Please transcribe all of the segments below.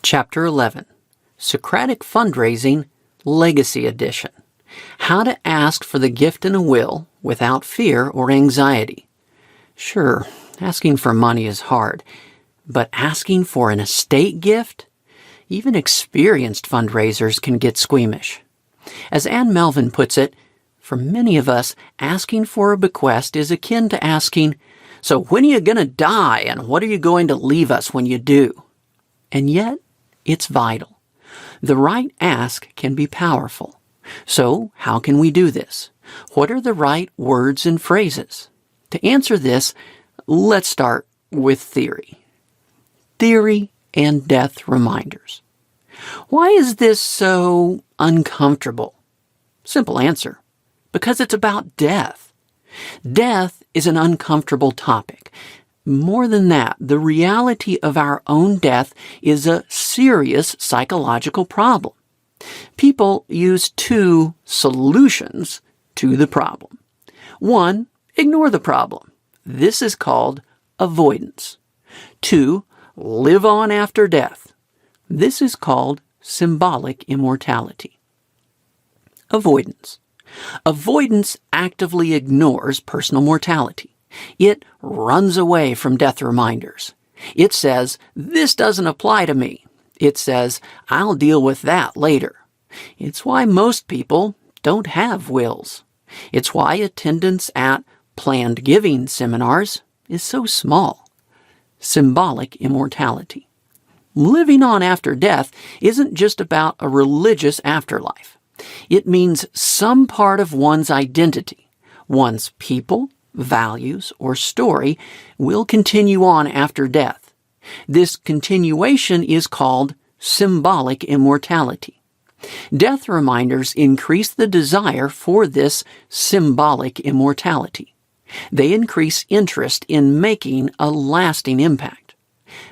Chapter 11, Socratic Fundraising, Legacy Edition. How to ask for the gift in a will without fear or anxiety. Sure, asking for money is hard, but asking for an estate gift? Even experienced fundraisers can get squeamish. As Anne Melvin puts it, for many of us, asking for a bequest is akin to asking, "So when are you going to die and what are you going to leave us when you do?" And yet, it's vital. The right ask can be powerful. So, how can we do this? What are the right words and phrases? To answer this, let's start with theory. Theory and death reminders. Why is this so uncomfortable? Simple answer. Because it's about death. Death is an uncomfortable topic. More than that, the reality of our own death is a serious psychological problem. People use two solutions to the problem. One, ignore the problem. This is called avoidance. Two, live on after death. This is called symbolic immortality. Avoidance. Avoidance actively ignores personal mortality. It runs away from death reminders. It says, "This doesn't apply to me." It says, "I'll deal with that later." It's why most people don't have wills. It's why attendance at planned giving seminars is so small. Symbolic immortality. Living on after death isn't just about a religious afterlife. It means some part of one's identity, one's people, values, or story will continue on after death. This continuation is called symbolic immortality. Death reminders increase the desire for this symbolic immortality. They increase interest in making a lasting impact.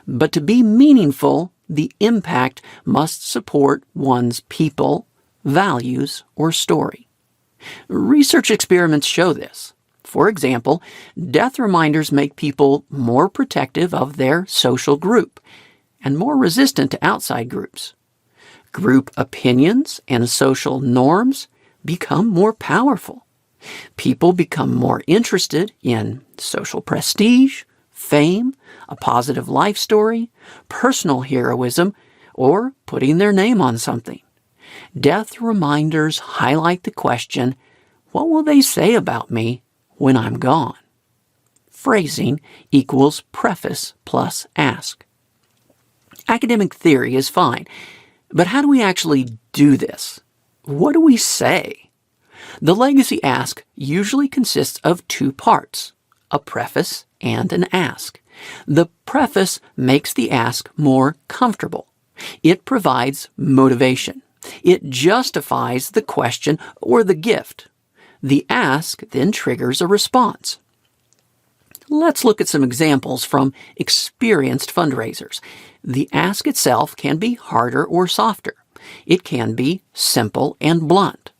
But to be meaningful, the impact must support one's people, values, or story. Research experiments show this. For example, death reminders make people more protective of their social group and more resistant to outside groups. Group opinions and social norms become more powerful. People become more interested in social prestige, fame, a positive life story, personal heroism, or putting their name on something. Death reminders highlight the question, what will they say about me when I'm gone? Phrasing equals preface plus ask. Academic theory is fine, but how do we actually do this? What do we say? The legacy ask usually consists of two parts, a preface and an ask. The preface makes the ask more comfortable. It provides motivation. It justifies the question or the gift. The ask then triggers a response. Let's look at some examples from experienced fundraisers. The ask itself can be harder or softer. It can be simple and blunt.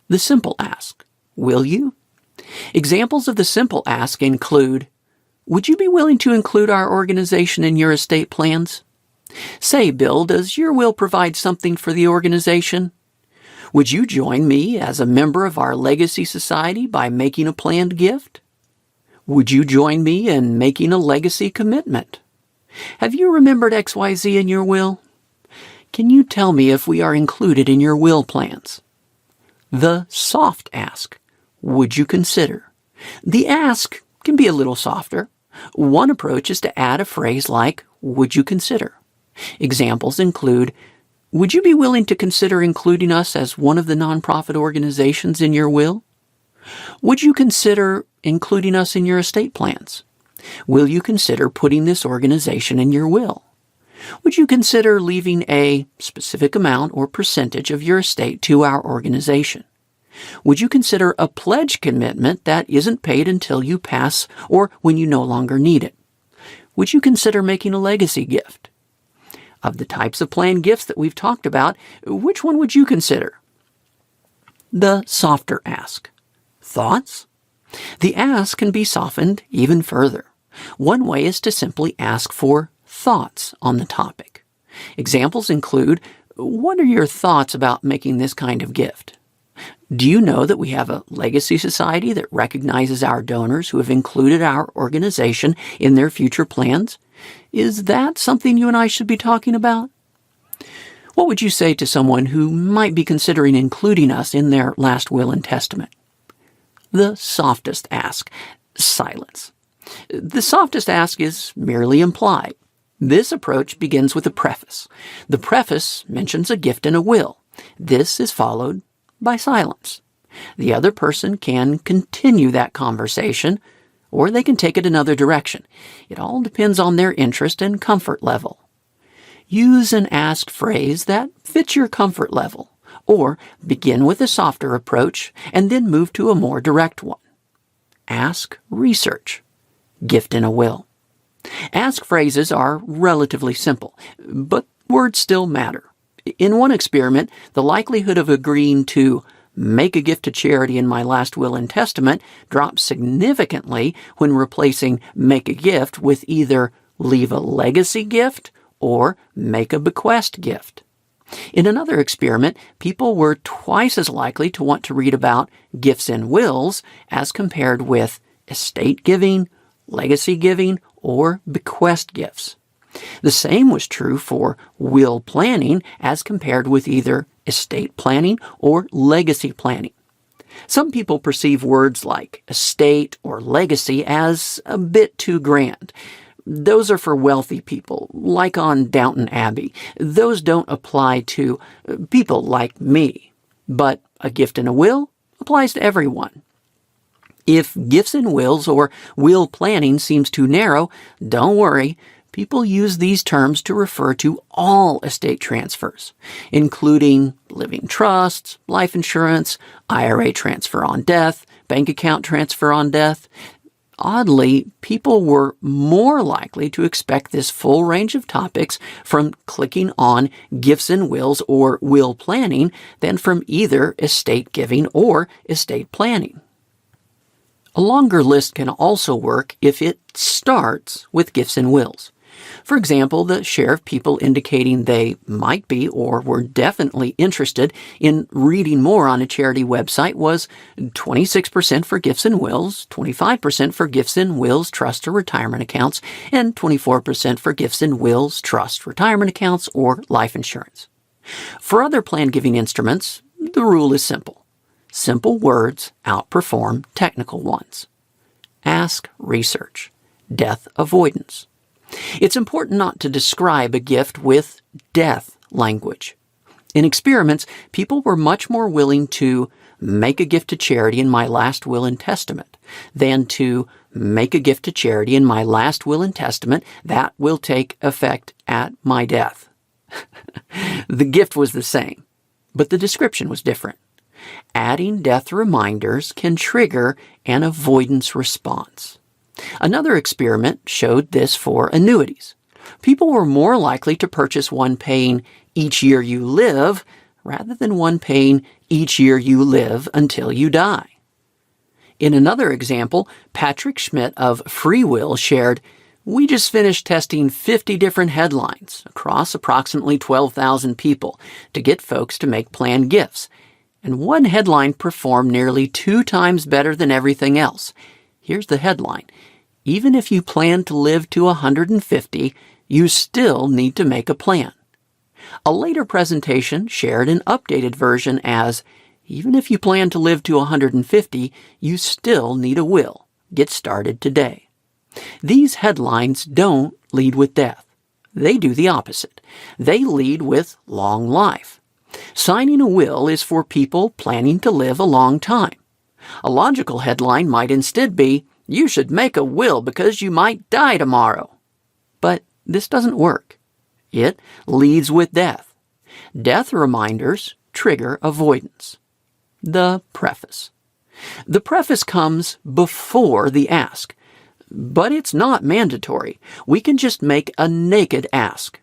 The simple ask, will you? Examples of the simple ask include, would you be willing to include our organization in your estate plans? Say, Bill, does your will provide something for the organization? Would you join me as a member of our legacy society by making a planned gift? Would you join me in making a legacy commitment? Have you remembered XYZ in your will? Can you tell me if we are included in your will plans? The soft ask, would you consider? The ask can be a little softer. One approach is to add a phrase like, would you consider? Examples include, would you be willing to consider including us as one of the nonprofit organizations in your will? Would you consider including us in your estate plans? Will you consider putting this organization in your will? Would you consider leaving a specific amount or percentage of your estate to our organization? Would you consider a pledge commitment that isn't paid until you pass or when you no longer need it? Would you consider making a legacy gift? Of the types of planned gifts that we've talked about, which one would you consider? The softer ask. Thoughts? The ask can be softened even further. One way is to simply ask for thoughts on the topic. Examples include, what are your thoughts about making this kind of gift? Do you know that we have a legacy society that recognizes our donors who have included our organization in their future plans? Is that something you and I should be talking about? What would you say to someone who might be considering including us in their last will and testament? The softest ask, silence. The softest ask is merely implied. This approach begins with a preface. The preface mentions a gift and a will. This is followed by silence. The other person can continue that conversation, or they can take it another direction. It all depends on their interest and comfort level. Use an ask phrase that fits your comfort level, or begin with a softer approach and then move to a more direct one. Ask research. Gift and a will. Ask phrases are relatively simple, but words still matter. In one experiment, the likelihood of agreeing to make a gift to charity in my last will and testament dropped significantly when replacing make a gift with either leave a legacy gift or make a bequest gift. In another experiment, people were twice as likely to want to read about gifts and wills as compared with estate giving, legacy giving, or bequest gifts. The same was true for will planning as compared with either estate planning or legacy planning. Some people perceive words like estate or legacy as a bit too grand. Those are for wealthy people, like on Downton Abbey. Those don't apply to people like me. But a gift and a will applies to everyone. If gifts and wills or will planning seems too narrow, don't worry. People use these terms to refer to all estate transfers, including living trusts, life insurance, IRA transfer on death, bank account transfer on death. Oddly, people were more likely to expect this full range of topics from clicking on gifts and wills or will planning than from either estate giving or estate planning. A longer list can also work if it starts with gifts and wills. For example, the share of people indicating they might be or were definitely interested in reading more on a charity website was 26% for gifts and wills, 25% for gifts and wills, trust or retirement accounts, and 24% for gifts and wills, trust, retirement accounts, or life insurance. For other plan-giving instruments, the rule is simple. Simple words outperform technical ones. Ask research. Death avoidance. It's important not to describe a gift with death language. In experiments, people were much more willing to make a gift to charity in my last will and testament than to make a gift to charity in my last will and testament that will take effect at my death. The gift was the same, but the description was different. Adding death reminders can trigger an avoidance response. Another experiment showed this for annuities. People were more likely to purchase one paying each year you live rather than one paying each year you live until you die. In another example, Patrick Schmidt of Free Will shared, "We just finished testing 50 different headlines across approximately 12,000 people to get folks to make planned gifts. And one headline performed nearly 2 times better than everything else. Here's the headline. Even if you plan to live to 150, you still need to make a plan." A later presentation shared an updated version as, "Even if you plan to live to 150, you still need a will. Get started today." These headlines don't lead with death. They do the opposite. They lead with long life. Signing a will is for people planning to live a long time. A logical headline might instead be, "You should make a will because you might die tomorrow." But this doesn't work. It leads with death. Death reminders trigger avoidance. The preface. The preface comes before the ask, but it's not mandatory. We can just make a naked ask.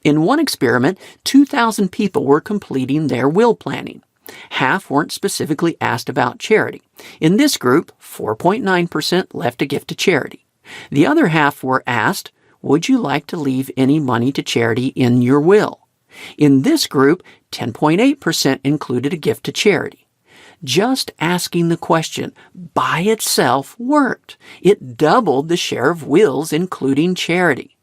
In one experiment, 2,000 people were completing their will planning. Half weren't specifically asked about charity. In this group, 4.9% left a gift to charity. The other half were asked, would you like to leave any money to charity in your will? In this group, 10.8% included a gift to charity. Just asking the question by itself worked. It doubled the share of wills including charity.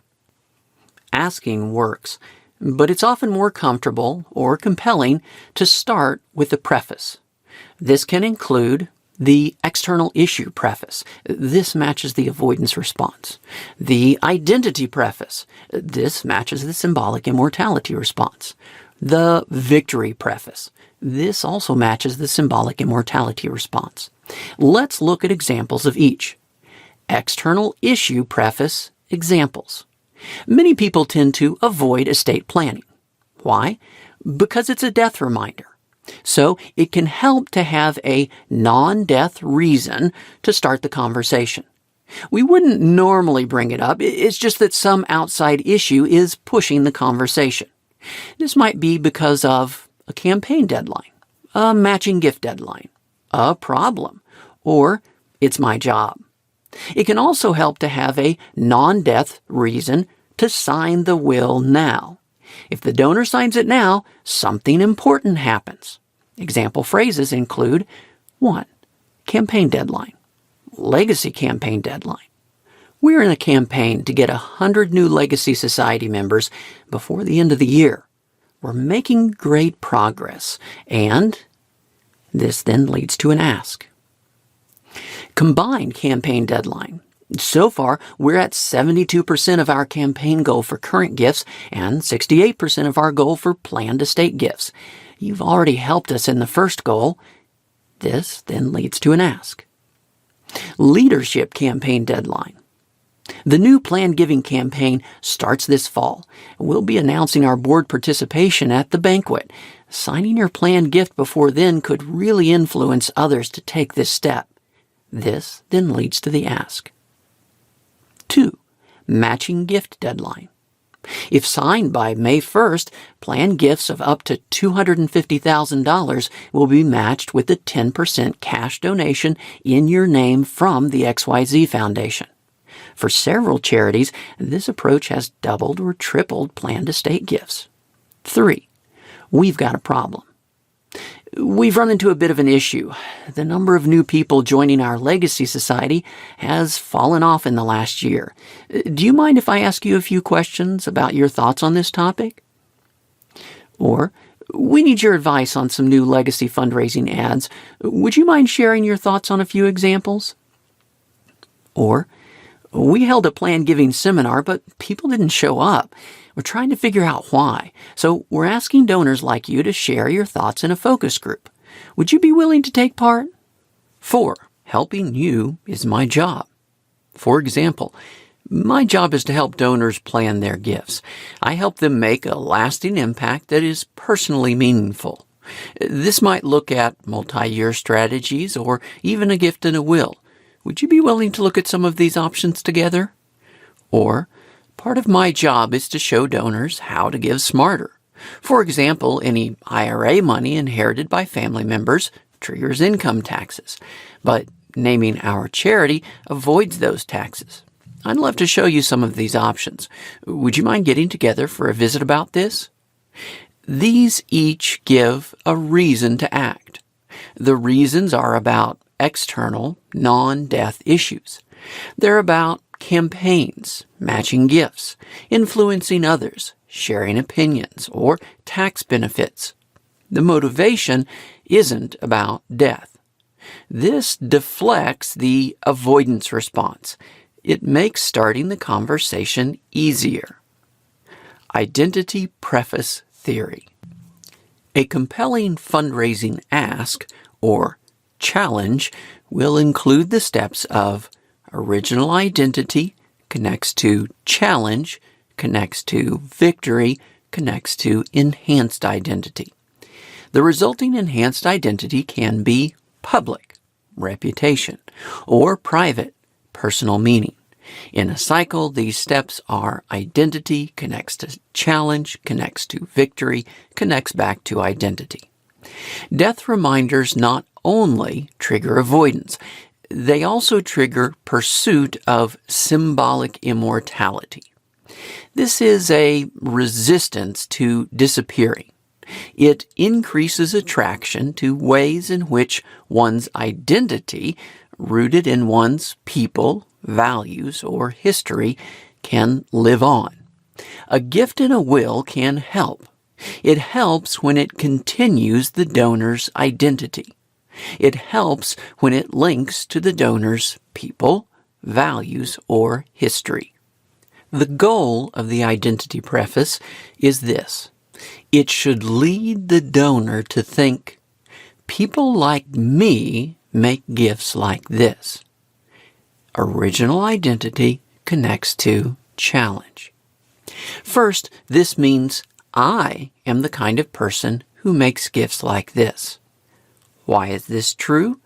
Asking works, but it's often more comfortable or compelling to start with a preface. This can include the external issue preface. This matches the avoidance response. The identity preface. This matches the symbolic immortality response. The victory preface. This also matches the symbolic immortality response. Let's look at examples of each. External issue preface examples. Many people tend to avoid estate planning. Why? Because it's a death reminder. So it can help to have a non-death reason to start the conversation. We wouldn't normally bring it up. It's just that some outside issue is pushing the conversation. This might be because of a campaign deadline, a matching gift deadline, a problem, or it's my job. It can also help to have a non-death reason to sign the will now. If the donor signs it now, something important happens. Example phrases include 1. Campaign deadline. Legacy campaign deadline. We're in a campaign to get 100 new Legacy Society members before the end of the year. We're making great progress, and this then leads to an ask. Combined campaign deadline. So far, we're at 72% of our campaign goal for current gifts and 68% of our goal for planned estate gifts. You've already helped us in the first goal. This then leads to an ask. Leadership campaign deadline. The new planned giving campaign starts this fall. We'll be announcing our board participation at the banquet. Signing your planned gift before then could really influence others to take this step. This then leads to the ask. 2. Matching gift deadline. If signed by May 1st, planned gifts of up to $250,000 will be matched with a 10% cash donation in your name from the XYZ Foundation. For several charities, this approach has doubled or tripled planned estate gifts. 3. We've got a problem. We've run into a bit of an issue. The number of new people joining our Legacy Society has fallen off in the last year. Do you mind if I ask you a few questions about your thoughts on this topic? Or, we need your advice on some new Legacy fundraising ads. Would you mind sharing your thoughts on a few examples? Or, we held a planned giving seminar, but people didn't show up. We're trying to figure out why. So we're asking donors like you to share your thoughts in a focus group. Would you be willing to take part? 4. Helping you is my job. For example, my job is to help donors plan their gifts. I help them make a lasting impact that is personally meaningful. This might look at multi-year strategies or even a gift and a will. Would you be willing to look at some of these options together? Or, part of my job is to show donors how to give smarter. For example, any IRA money inherited by family members triggers income taxes, but naming our charity avoids those taxes. I'd love to show you some of these options. Would you mind getting together for a visit about this? These each give a reason to act. The reasons are about external, non-death issues. They're about campaigns, matching gifts, influencing others, sharing opinions, or tax benefits. The motivation isn't about death. This deflects the avoidance response. It makes starting the conversation easier. Identity preface theory. A compelling fundraising ask, or challenge, will include the steps of original identity connects to challenge, connects to victory, connects to enhanced identity. The resulting enhanced identity can be public, reputation, or private, personal meaning. In a cycle, these steps are identity connects to challenge, connects to victory, connects back to identity. Death reminders not only trigger avoidance, they also trigger pursuit of symbolic immortality. This is a resistance to disappearing. It increases attraction to ways in which one's identity, rooted in one's people, values, or history, can live on. A gift in a will can help. It helps when it continues the donor's identity. It helps when it links to the donor's people, values, or history. The goal of the identity preface is this. It should lead the donor to think, people like me make gifts like this. Original identity connects to challenge. First, this means I am the kind of person who makes gifts like this. Why is this true?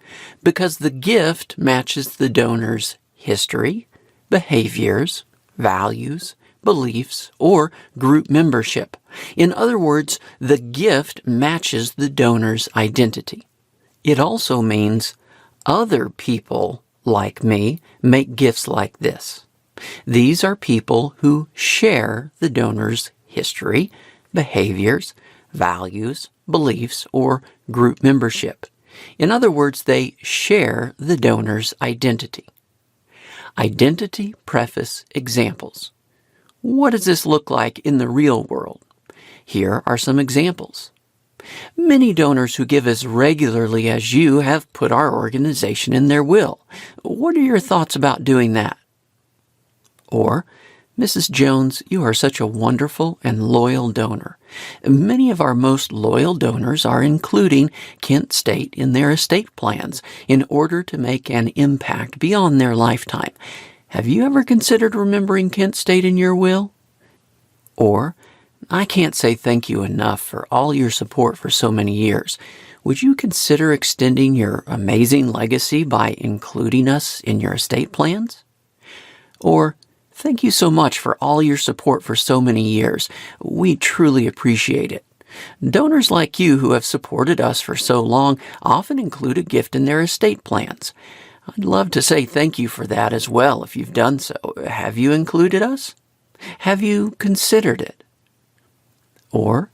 Because the gift matches the donor's history, behaviors, values, beliefs, or group membership. In other words, the gift matches the donor's identity. It also means other people like me make gifts like this. These are people who share the donor's history, behaviors, values, beliefs, or group membership. In other words, they share the donor's identity. Identity preface examples. What does this look like in the real world? Here are some examples. Many donors who give as regularly as you have put our organization in their will. What are your thoughts about doing that? Or, Mrs. Jones, you are such a wonderful and loyal donor. Many of our most loyal donors are including Kent State in their estate plans in order to make an impact beyond their lifetime. Have you ever considered remembering Kent State in your will? Or, I can't say thank you enough for all your support for so many years. Would you consider extending your amazing legacy by including us in your estate plans? Or, thank you so much for all your support for so many years. We truly appreciate it. Donors like you who have supported us for so long often include a gift in their estate plans. I'd love to say thank you for that as well if you've done so. Have you included us? Have you considered it? Or,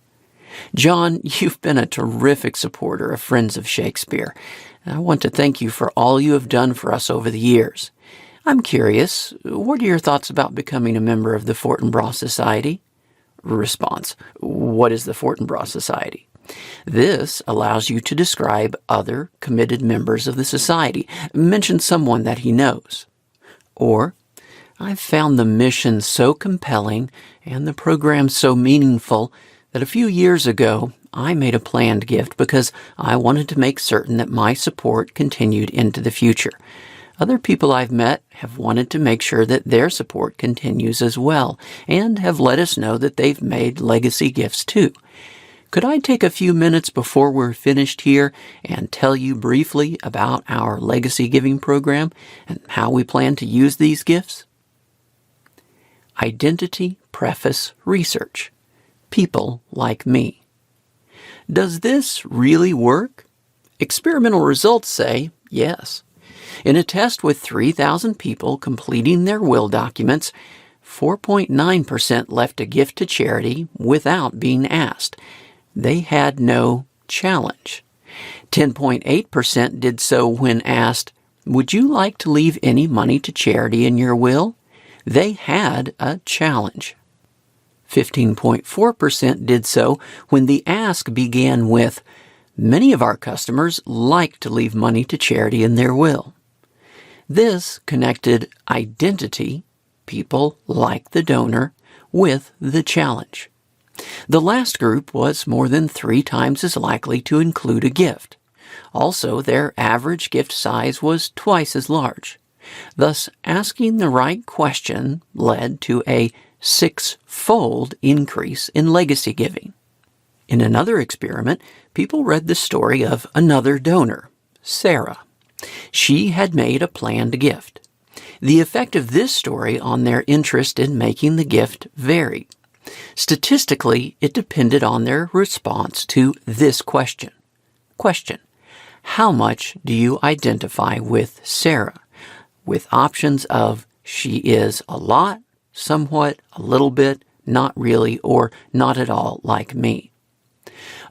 John, you've been a terrific supporter of Friends of Shakespeare. I want to thank you for all you have done for us over the years. I'm curious, what are your thoughts about becoming a member of the Fortinbras Society? Response, what is the Fortinbras Society? This allows you to describe other committed members of the society. Mention someone that he knows. Or, I've found the mission so compelling and the program so meaningful that a few years ago I made a planned gift because I wanted to make certain that my support continued into the future. Other people I've met have wanted to make sure that their support continues as well and have let us know that they've made legacy gifts too. Could I take a few minutes before we're finished here and tell you briefly about our legacy giving program and how we plan to use these gifts? Identity Preface Research. People like me. Does this really work? Experimental results say yes. In a test with 3,000 people completing their will documents, 4.9% left a gift to charity without being asked. They had no challenge. 10.8% did so when asked, would you like to leave any money to charity in your will? They had a challenge. 15.4% did so when the ask began with, many of our customers like to leave money to charity in their will. This connected identity, people like the donor, with the challenge. The last group was more than 3 times as likely to include a gift. Also, their average gift size was twice as large. Thus, asking the right question led to a 6-fold increase in legacy giving. In another experiment, people read the story of another donor, Sarah. She had made a planned gift. The effect of this story on their interest in making the gift varied. Statistically, it depended on their response to this question. Question: how much do you identify with Sarah? With options of she is a lot, somewhat, a little bit, not really, or not at all like me.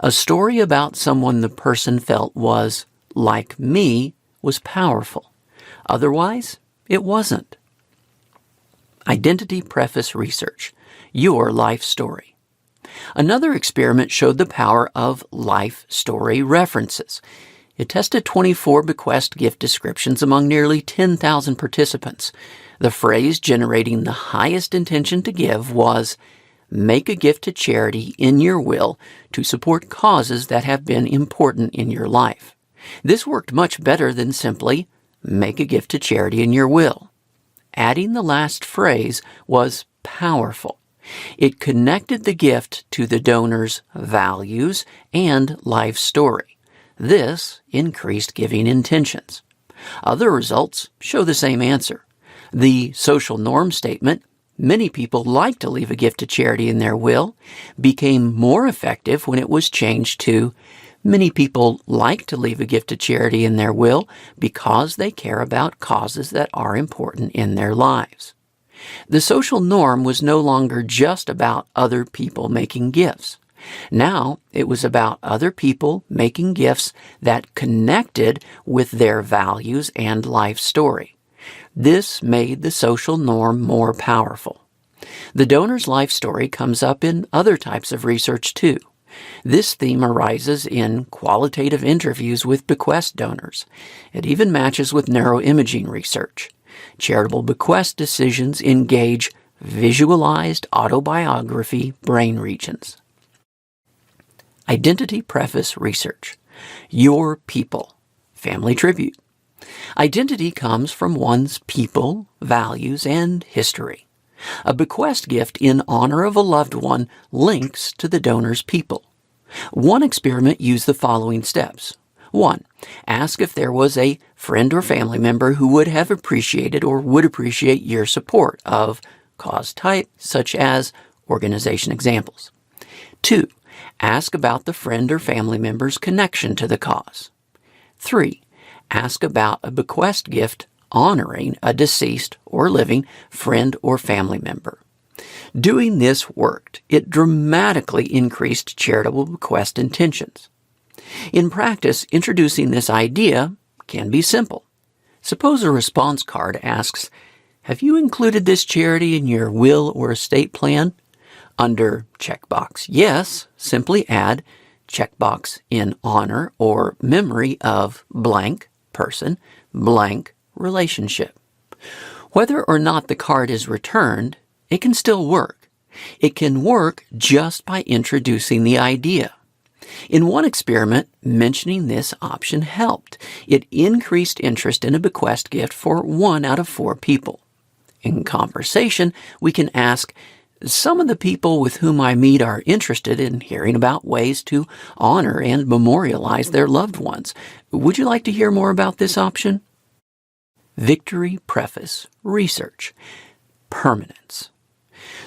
A story about someone the person felt was like me was powerful. Otherwise, it wasn't. Identity Preface Research, Your Life Story. Another experiment showed the power of life story references. It tested 24 bequest gift descriptions among nearly 10,000 participants. The phrase generating the highest intention to give was, "Make a gift to charity in your will to support causes that have been important in your life." This worked much better than simply, "Make a gift to charity in your will." Adding the last phrase was powerful. It connected the gift to the donor's values and life story. This increased giving intentions. Other results show the same answer. The social norm statement, "Many people like to leave a gift to charity in their will," became more effective when it was changed to, "Many people like to leave a gift to charity in their will because they care about causes that are important in their lives." The social norm was no longer just about other people making gifts. Now it was about other people making gifts that connected with their values and life story. This made the social norm more powerful. The donor's life story comes up in other types of research too. This theme arises in qualitative interviews with bequest donors. It even matches with neuroimaging research. Charitable bequest decisions engage visualized autobiography brain regions. Identity Preface Research, Your People, Family Tribute. Identity comes from one's people, values, and history. A bequest gift in honor of a loved one links to the donor's people. One experiment used the following steps. 1. Ask if there was a friend or family member who would have appreciated or would appreciate your support of cause type, such as organization examples. 2. Ask about the friend or family member's connection to the cause. 3. Ask about a bequest gift honoring a deceased or living friend or family member. Doing this worked. It dramatically increased charitable bequest intentions. In practice, introducing this idea can be simple. Suppose a response card asks, "Have you included this charity in your will or estate plan?" Under checkbox yes, simply add checkbox in honor or memory of blank person, blank relationship. Whether or not the card is returned, it can still work. It can work just by introducing the idea. In one experiment, mentioning this option helped. It increased interest in a bequest gift for 1 out of 4 people. In conversation, we can ask, "Some of the people with whom I meet are interested in hearing about ways to honor and memorialize their loved ones. Would you like to hear more about this option?" Victory Preface Research, Permanence.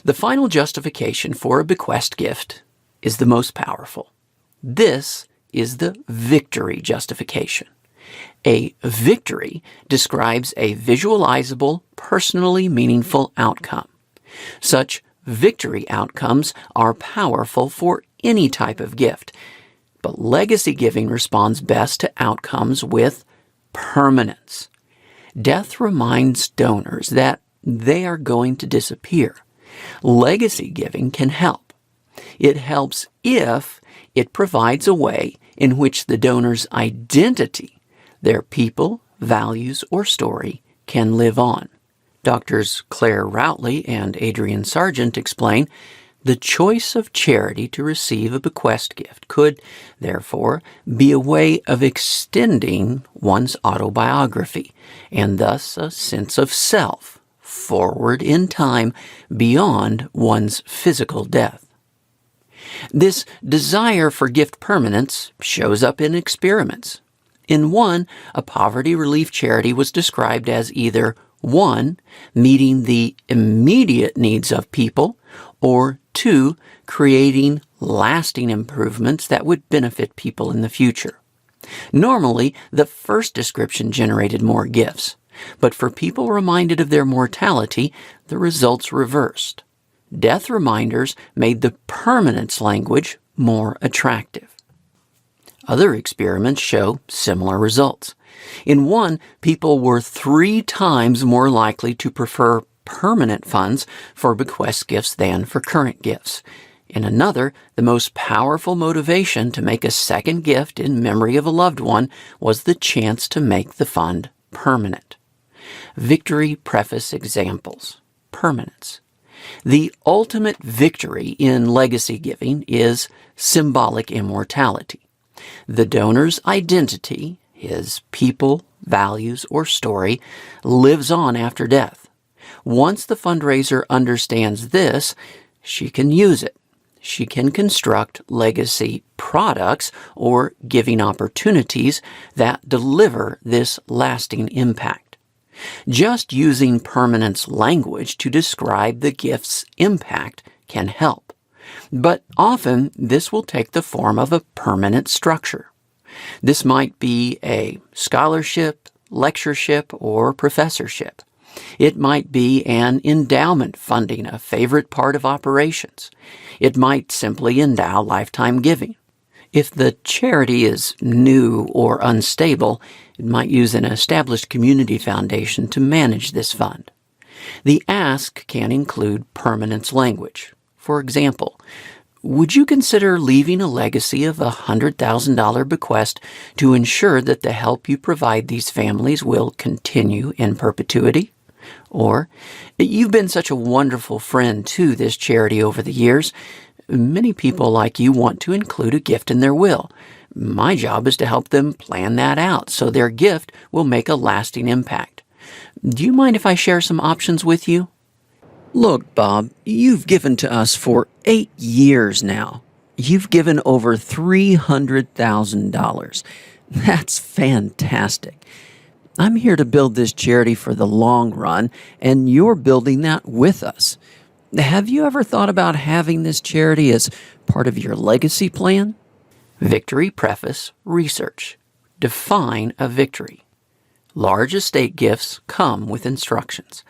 The final justification for a bequest gift is the most powerful. This is the victory justification. A victory describes a visualizable, personally meaningful outcome. Such victory outcomes are powerful for any type of gift, but legacy giving responds best to outcomes with permanence. Death reminds donors that they are going to disappear. Legacy giving can help. It helps if it provides a way in which the donor's identity, their people, values, or story can live on. Doctors Claire Routley and Adrian Sargent explain, the choice of charity to receive a bequest gift could, therefore, be a way of extending one's autobiography and thus a sense of self forward in time beyond one's physical death. This desire for gift permanence shows up in experiments. In one, a poverty relief charity was described as either 1, meeting the immediate needs of people, or 2, creating lasting improvements that would benefit people in the future. Normally, the first description generated more gifts. But for people reminded of their mortality, the results reversed. Death reminders made the permanence language more attractive. Other experiments show similar results. In one, people were 3 times more likely to prefer permanent funds for bequest gifts than for current gifts. In another, the most powerful motivation to make a second gift in memory of a loved one was the chance to make the fund permanent. Victory preface examples. Permanence. The ultimate victory in legacy giving is symbolic immortality. The donor's identity, his people, values, or story, lives on after death. Once the fundraiser understands this, she can use it. She can construct legacy products or giving opportunities that deliver this lasting impact. Just using permanence language to describe the gift's impact can help. But often, this will take the form of a permanent structure. This might be a scholarship, lectureship, or professorship. It might be an endowment funding a favorite part of operations. It might simply endow lifetime giving. If the charity is new or unstable, it might use an established community foundation to manage this fund. The ask can include permanence language. For example, would you consider leaving a legacy of a $100,000 bequest to ensure that the help you provide these families will continue in perpetuity? Or, you've been such a wonderful friend to this charity over the years. Many people like you want to include a gift in their will. My job is to help them plan that out so their gift will make a lasting impact. Do you mind if I share some options with you? Look, Bob, you've given to us for 8 years now. You've given over $300,000. That's fantastic. I'm here to build this charity for the long run, and you're building that with us. Have you ever thought about having this charity as part of your legacy plan? Victory Preface Research. Define a victory. Large estate gifts come with instructions.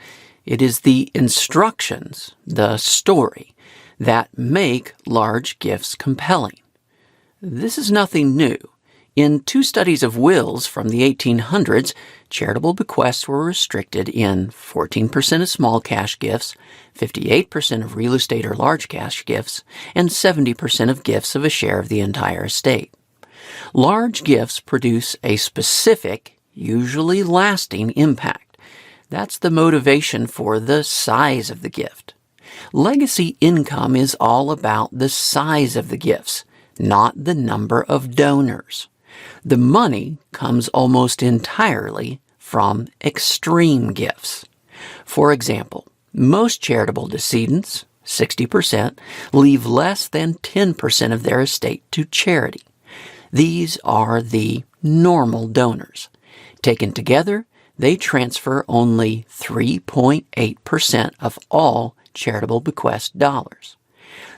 It is the instructions, the story, that make large gifts compelling. This is nothing new. In 2 studies of wills from the 1800s, charitable bequests were restricted in 14% of small cash gifts, 58% of real estate or large cash gifts, and 70% of gifts of a share of the entire estate. Large gifts produce a specific, usually lasting impact. That's the motivation for the size of the gift. Legacy income is all about the size of the gifts, not the number of donors. The money comes almost entirely from extreme gifts. For example, most charitable decedents, 60%, leave less than 10% of their estate to charity. These are the normal donors. Taken together, they transfer only 3.8% of all charitable bequest dollars.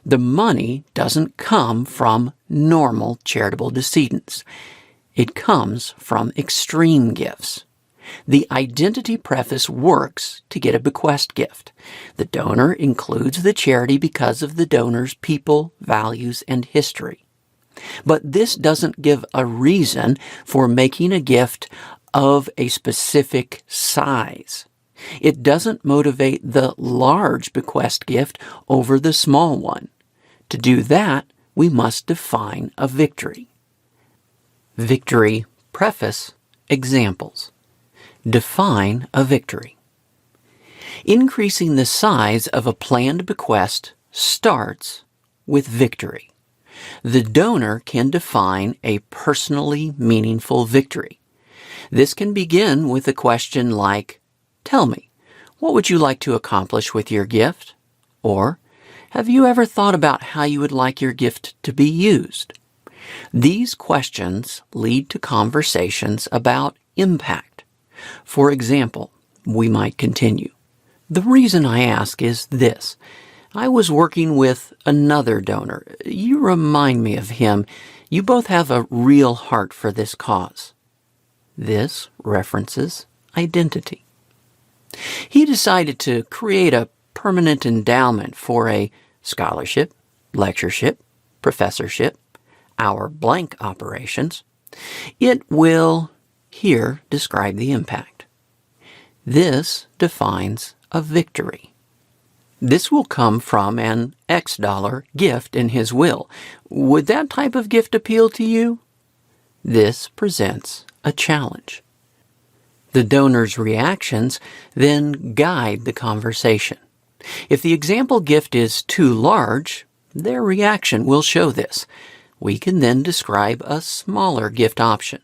The money doesn't come from normal charitable decedents. It comes from extreme gifts. The identity preface works to get a bequest gift. The donor includes the charity because of the donor's people, values, and history. But this doesn't give a reason for making a gift of a specific size. It doesn't motivate the large bequest gift over the small one. To do that, we must define a victory. Victory Preface Examples. Define a victory. Increasing the size of a planned bequest starts with victory. The donor can define a personally meaningful victory. This can begin with a question like, "Tell me, what would you like to accomplish with your gift?" Or, "Have you ever thought about how you would like your gift to be used?" These questions lead to conversations about impact. For example, we might continue. "The reason I ask is this. I was working with another donor. You remind me of him. You both have a real heart for this cause." This references identity. He decided to create a permanent endowment for a scholarship, lectureship, professorship, our blank operations. It will here describe the impact. This defines a victory. This will come from an X dollar gift in his will. Would that type of gift appeal to you? This presents a challenge. The donor's reactions then guide the conversation. If the example gift is too large, their reaction will show this. We can then describe a smaller gift option.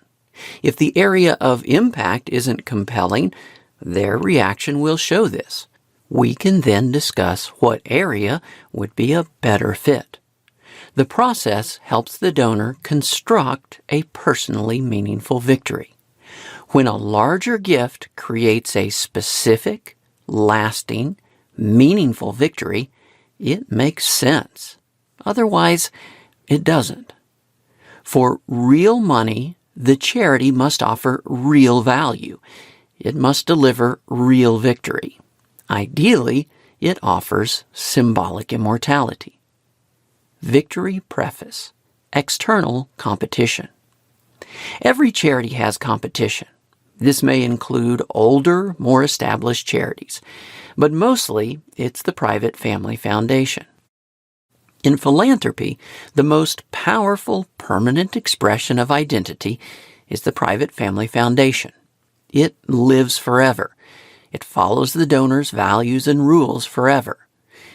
If the area of impact isn't compelling, their reaction will show this. We can then discuss what area would be a better fit. The process helps the donor construct a personally meaningful victory. When a larger gift creates a specific, lasting, meaningful victory, it makes sense. Otherwise, it doesn't. For real money, the charity must offer real value. It must deliver real victory. Ideally, it offers symbolic immortality. Victory preface. External competition. Every charity has competition. This may include older, more established charities, but mostly it's the private family foundation. In philanthropy, the most powerful permanent expression of identity is the private family foundation. It lives forever. It follows the donor's values and rules forever.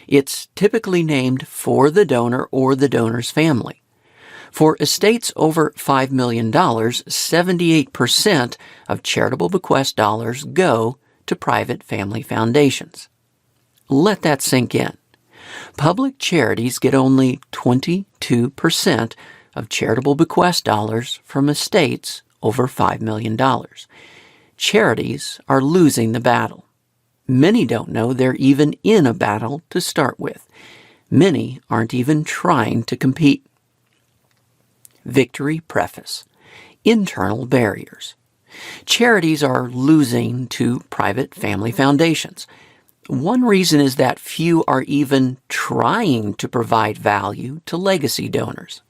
It's typically named for the donor or the donor's family. For estates over $5 million, 78% of charitable bequest dollars go to private family foundations. Let that sink in. Public charities get only 22% of charitable bequest dollars from estates over $5 million. Charities are losing the battle. Many don't know they're even in a battle to start with. Many aren't even trying to compete. Victory preface. Internal barriers. Charities are losing to private family foundations. One reason is that few are even trying to provide value to legacy donors.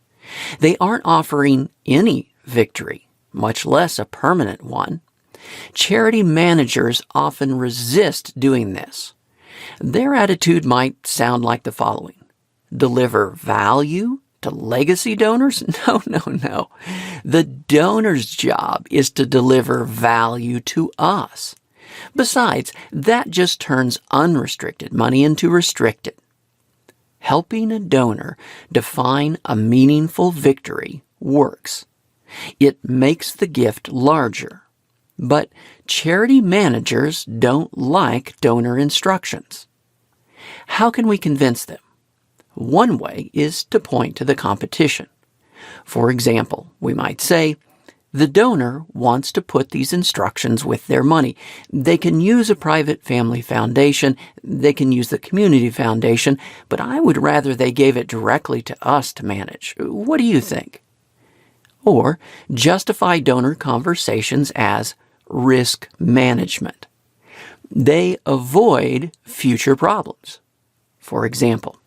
They aren't offering any victory, much less a permanent one. Charity managers often resist doing this. Their attitude might sound like the following: deliver value to legacy donors? No. The donor's job is to deliver value to us. Besides, that just turns unrestricted money into restricted. Helping a donor define a meaningful victory works. It makes the gift larger. But charity managers don't like donor instructions. How can we convince them? One way is to point to the competition. For example, we might say, the donor wants to put these instructions with their money. They can use a private family foundation, they can use the community foundation, but I would rather they gave it directly to us to manage. What do you think? Or justify donor conversations as risk management. They avoid future problems. For example,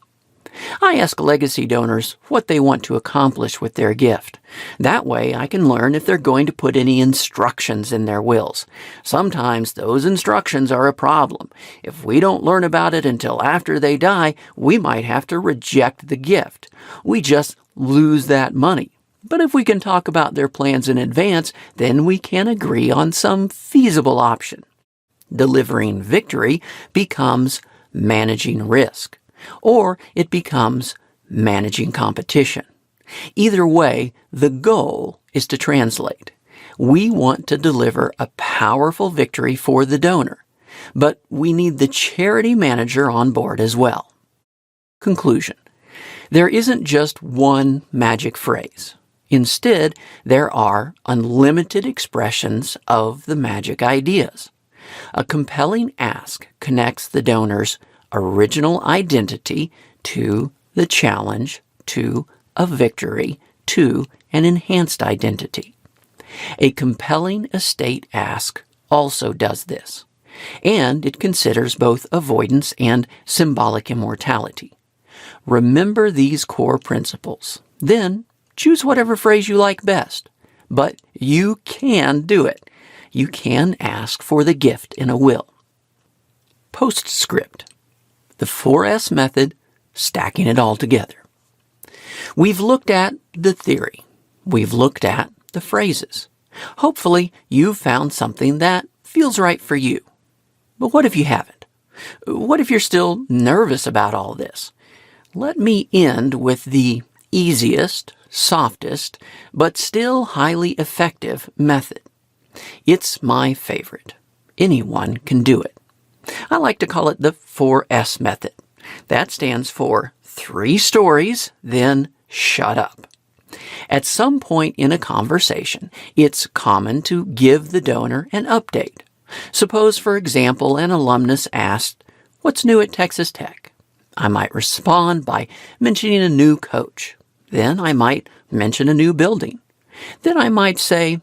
I ask legacy donors what they want to accomplish with their gift. That way I can learn if they're going to put any instructions in their wills. Sometimes those instructions are a problem. If we don't learn about it until after they die, we might have to reject the gift. We just lose that money. But if we can talk about their plans in advance, then we can agree on some feasible option. Delivering victory becomes managing risk, or it becomes managing competition. Either way, the goal is to translate. We want to deliver a powerful victory for the donor, but we need the charity manager on board as well. Conclusion. There isn't just one magic phrase. Instead, there are unlimited expressions of the magic ideas. A compelling ask connects the donor's original identity to the challenge, to a victory, to an enhanced identity. A compelling estate ask also does this, and it considers both avoidance and symbolic immortality. Remember these core principles. Then choose whatever phrase you like best. But you can do it. You can ask for the gift in a will. Postscript. The 4S method, stacking it all together. We've looked at the theory. We've looked at the phrases. Hopefully, you've found something that feels right for you. But what if you haven't? What if you're still nervous about all this? Let me end with the easiest, softest, but still highly effective method. It's my favorite. Anyone can do it. I like to call it the 4S method. That stands for 3 stories, then shut up. At some point in a conversation, it's common to give the donor an update. Suppose, for example, an alumnus asked, "What's new at Texas Tech?" I might respond by mentioning a new coach. Then I might mention a new building. Then I might say,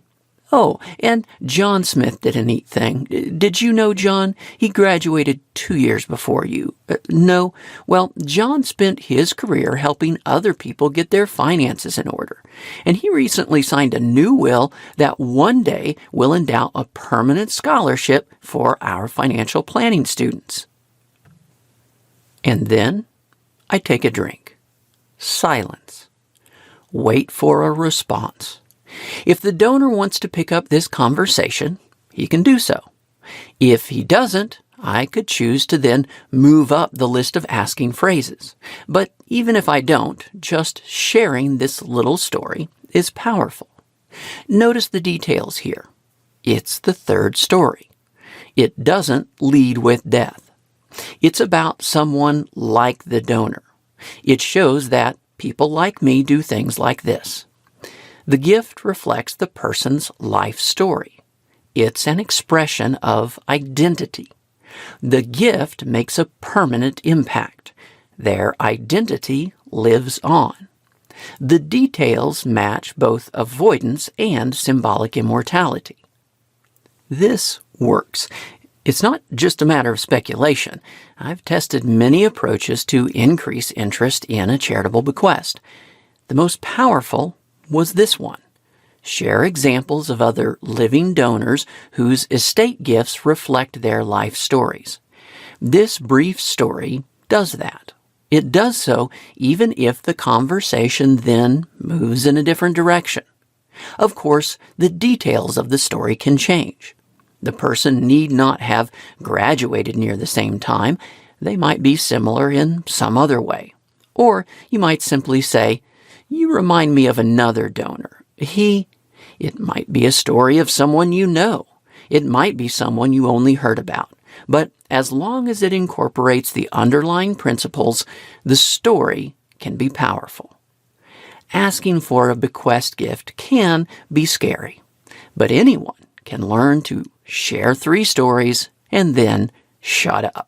"Oh, and John Smith did a neat thing. Did you know John? He graduated 2 years before you." No. Well, John spent his career helping other people get their finances in order. And he recently signed a new will that one day will endow a permanent scholarship for our financial planning students. And then I take a drink. Silence. Wait for a response. If the donor wants to pick up this conversation, he can do so. If he doesn't, I could choose to then move up the list of asking phrases. But even if I don't, just sharing this little story is powerful. Notice the details here. It's the 3rd story. It doesn't lead with death. It's about someone like the donor. It shows that people like me do things like this. The gift reflects the person's life story. It's an expression of identity. The gift makes a permanent impact. Their identity lives on. The details match both avoidance and symbolic immortality. This works. It's not just a matter of speculation. I've tested many approaches to increase interest in a charitable bequest. The most powerful was this one. Share examples of other living donors whose estate gifts reflect their life stories. This brief story does that. It does so even if the conversation then moves in a different direction. Of course, the details of the story can change. The person need not have graduated near the same time. They might be similar in some other way. Or you might simply say, "You remind me of another donor. It might be a story of someone you know. It might be someone you only heard about. But as long as it incorporates the underlying principles, the story can be powerful." Asking for a bequest gift can be scary, but anyone can learn to share 3 stories and then shut up.